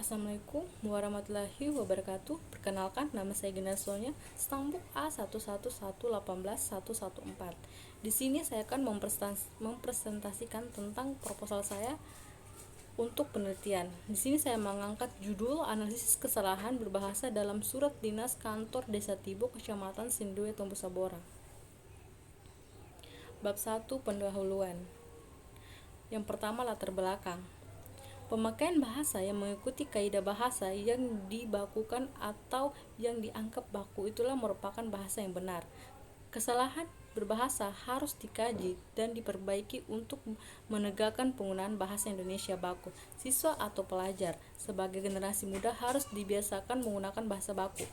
Assalamualaikum warahmatullahi wabarakatuh. Perkenalkan, nama saya Gina Sonya, stambuk A11181114. Di sini saya akan mempresentasikan tentang proposal saya untuk penelitian. Di sini saya mengangkat judul analisis kesalahan berbahasa dalam surat dinas kantor Desa Tibo, Kecamatan Sindue, Tombu Sabora. Bab 1, pendahuluan. Yang pertama, latar belakang. Pemakaian bahasa yang mengikuti kaidah bahasa yang dibakukan atau yang dianggap baku itulah merupakan bahasa yang benar. Kesalahan berbahasa harus dikaji dan diperbaiki untuk menegakkan penggunaan bahasa Indonesia baku. Siswa atau pelajar sebagai generasi muda harus dibiasakan menggunakan bahasa baku.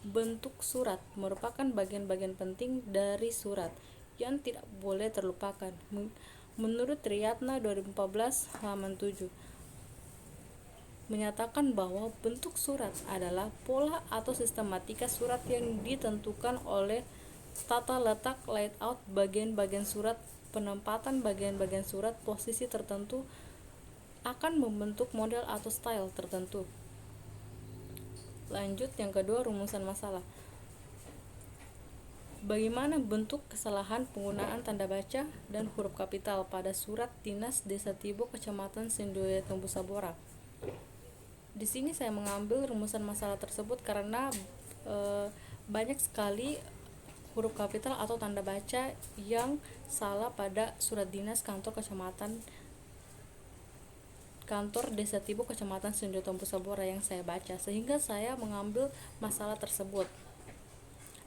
Bentuk surat merupakan bagian-bagian penting dari surat yang tidak boleh terlupakan. Menurut Triyatna 2014 halaman 7 menyatakan bahwa bentuk surat adalah pola atau sistematika surat yang ditentukan oleh tata letak layout bagian-bagian surat, penempatan bagian-bagian surat, posisi tertentu akan membentuk model atau style tertentu. Lanjut, yang kedua, rumusan masalah. Bagaimana bentuk kesalahan penggunaan tanda baca dan huruf kapital pada surat dinas Desa Tibo, Kecamatan Sindue, Tombu Sabora? Di sini saya mengambil rumusan masalah tersebut karena banyak sekali huruf kapital atau tanda baca yang salah pada surat dinas kantor Desa Tibo, Kecamatan Sindue, Tombu Sabora yang saya baca, sehingga saya mengambil masalah tersebut.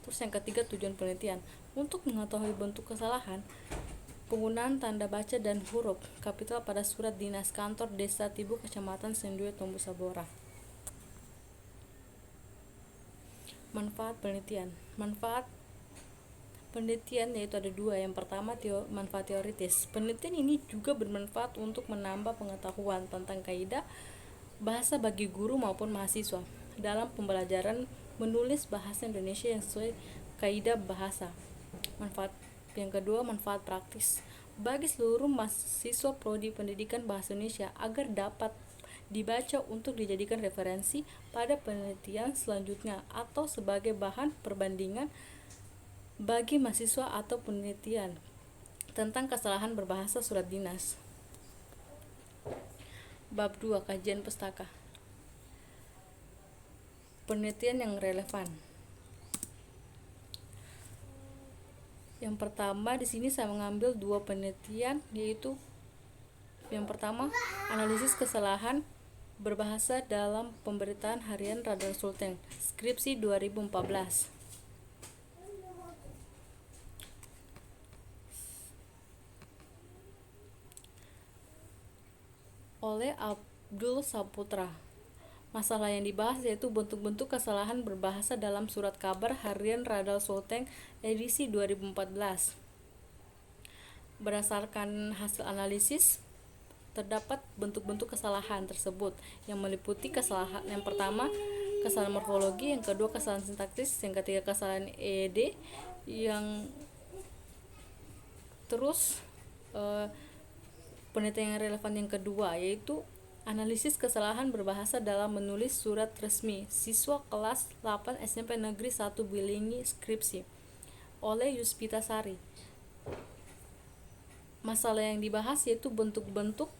Terus yang ketiga, tujuan penelitian. Untuk mengetahui bentuk kesalahan penggunaan tanda baca dan huruf kapital pada surat dinas kantor Desa Tibo, Kecamatan Sindue, Tombu Sabora. Manfaat penelitian. Manfaat penelitian yaitu ada dua. Yang pertama, manfaat teoritis. Penelitian ini juga bermanfaat untuk menambah pengetahuan tentang kaidah bahasa bagi guru maupun mahasiswa dalam pembelajaran menulis bahasa Indonesia yang sesuai kaidah bahasa. Yang kedua, manfaat praktis bagi seluruh mahasiswa prodi pendidikan bahasa Indonesia agar dapat dibaca untuk dijadikan referensi pada penelitian selanjutnya atau sebagai bahan perbandingan bagi mahasiswa atau penelitian tentang kesalahan berbahasa surat dinas. Bab 2, kajian pustaka. Penelitian yang relevan. Yang pertama, di sini saya mengambil dua penelitian, yaitu yang pertama, analisis kesalahan berbahasa dalam pemberitaan harian Radal Sulteng, skripsi 2014. Oleh Abdul Saputra. Masalah yang dibahas yaitu bentuk-bentuk kesalahan berbahasa dalam surat kabar harian Radal Sulteng edisi 2014. Berdasarkan hasil analisis, terdapat bentuk-bentuk kesalahan tersebut yang meliputi kesalahan yang pertama, kesalahan morfologi, yang kedua kesalahan sintaksis, yang ketiga kesalahan EED, yang terus penelitian yang relevan yang kedua yaitu analisis kesalahan berbahasa dalam menulis surat resmi siswa kelas 8 SMP Negeri 1 Bilingi, skripsi oleh Yuspita Sari. Masalah yang dibahas yaitu bentuk-bentuk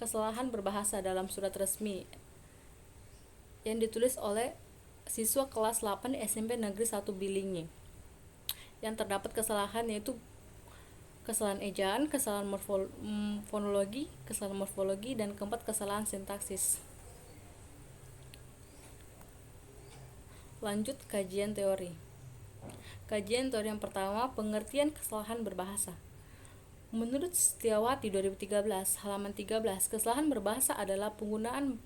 kesalahan berbahasa dalam surat resmi yang ditulis oleh siswa kelas 8 SMP Negeri 1 Bilingi. Yang terdapat kesalahan yaitu kesalahan ejaan, kesalahan morfologi, dan keempat, kesalahan sintaksis. Lanjut, kajian teori. Kajian teori yang pertama, pengertian kesalahan berbahasa. Menurut Setiawati 2013 halaman 13, kesalahan berbahasa adalah penggunaan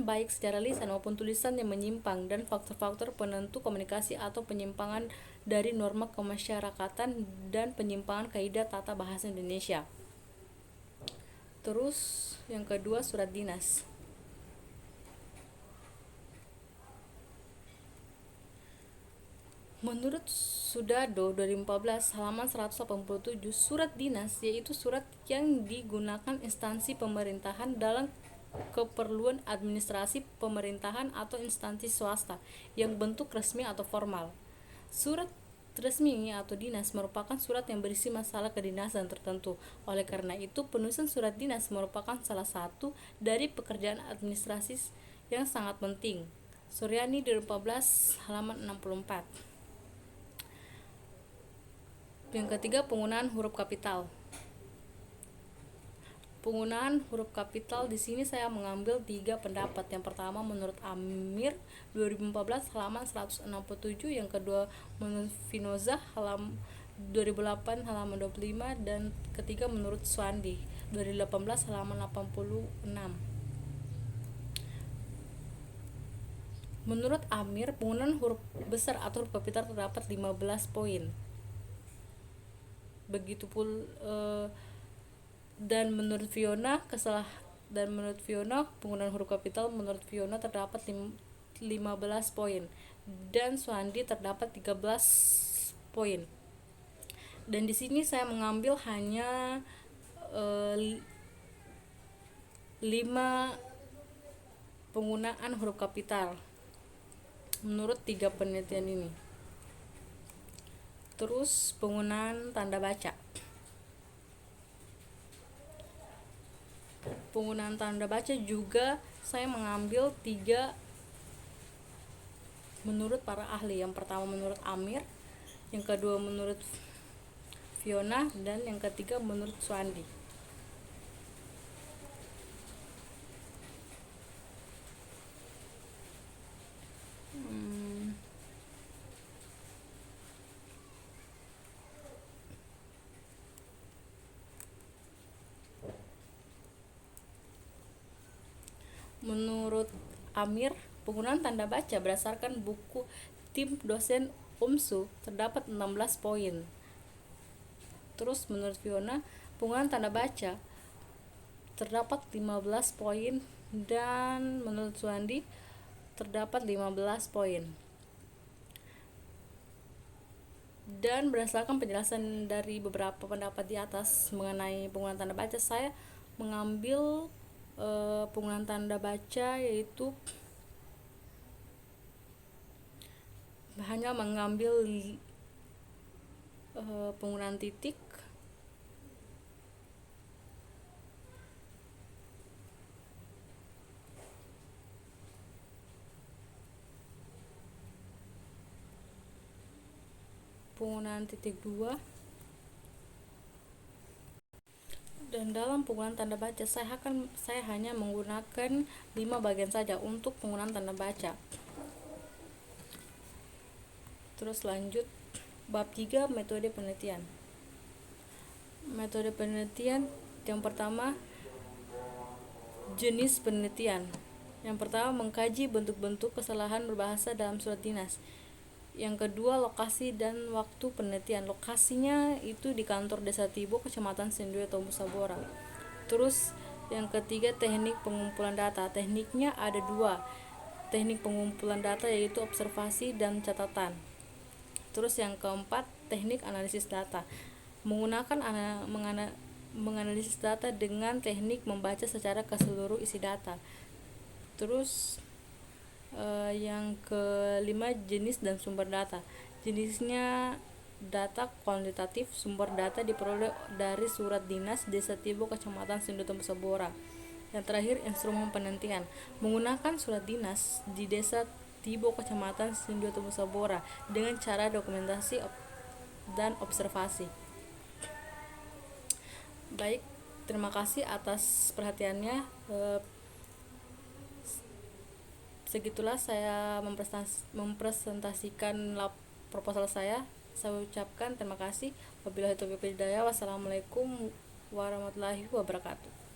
baik secara lisan maupun tulisan yang menyimpang dan faktor-faktor penentu komunikasi atau penyimpangan dari norma kemasyarakatan dan penyimpangan kaidah tata bahasa Indonesia. Terus yang kedua, surat dinas. Menurut Sudado 2014 halaman 187, surat dinas yaitu surat yang digunakan instansi pemerintahan dalam keperluan administrasi pemerintahan atau instansi swasta yang bentuk resmi atau formal. Surat resmi atau dinas merupakan surat yang berisi masalah kedinasan tertentu. Oleh karena itu, penulisan surat dinas merupakan salah satu dari pekerjaan administrasi yang sangat penting. Suryani 2014 halaman 64. Yang ketiga, penggunaan huruf kapital. Penggunaan huruf kapital di sini saya mengambil 3 pendapat. Yang pertama menurut Amir 2014 halaman 167, yang kedua menurut Finozah halaman 2008 halaman 25, dan ketiga menurut Swandi 2018 halaman 86. Menurut Amir, penggunaan huruf besar atau huruf kapital terdapat 15 poin. Begitu pula dan menurut Fiona penggunaan huruf kapital menurut Fiona terdapat 15 poin, dan Swandi terdapat 13 poin. Dan di sini saya mengambil hanya 5 penggunaan huruf kapital menurut 3 penelitian ini. Terus penggunaan tanda baca. Penggunaan tanda baca juga saya mengambil 3 menurut para ahli. Yang pertama menurut Amir, yang kedua menurut Fiona, dan yang ketiga menurut Swandi. Menurut Amir, penggunaan tanda baca berdasarkan buku tim dosen UMSU terdapat 16 poin. Terus menurut Fiona, penggunaan tanda baca terdapat 15 poin, dan menurut Swandi terdapat 15 poin. Dan berdasarkan penjelasan dari beberapa pendapat di atas mengenai penggunaan tanda baca, saya mengambil penggunaan tanda baca yaitu hanya mengambil penggunaan titik, penggunaan titik 2, dan dalam penggunaan tanda baca saya hanya menggunakan 5 bagian saja untuk penggunaan tanda baca. Terus lanjut bab 3, metode penelitian. Metode penelitian yang pertama, jenis penelitian. Yang pertama, mengkaji bentuk-bentuk kesalahan berbahasa dalam surat dinas. Yang kedua, lokasi dan waktu penelitian. Lokasinya itu di kantor Desa Tibo, Kecamatan Sendue, Tombu Sabora. Terus yang ketiga, teknik pengumpulan data. Tekniknya ada 2. Teknik pengumpulan data yaitu observasi dan catatan. Terus yang keempat, teknik analisis data. Menganalisis data dengan teknik membaca secara keseluruh isi data. Terus yang kelima, jenis dan sumber data. Jenisnya data kuantitatif, sumber data diperoleh dari surat dinas Desa Tibo, Kecamatan Sendue, Tombu Sabora. Yang terakhir, instrumen penelitian. Menggunakan surat dinas di Desa Tibo, Kecamatan Sendue, Tombu Sabora dengan cara dokumentasi dan observasi. Baik, terima kasih atas perhatiannya. Segitulah saya mempresentasikan proposal saya. Saya ucapkan terima kasih. Wabillahi taufiq wal hidayah. Wassalamualaikum warahmatullahi wabarakatuh.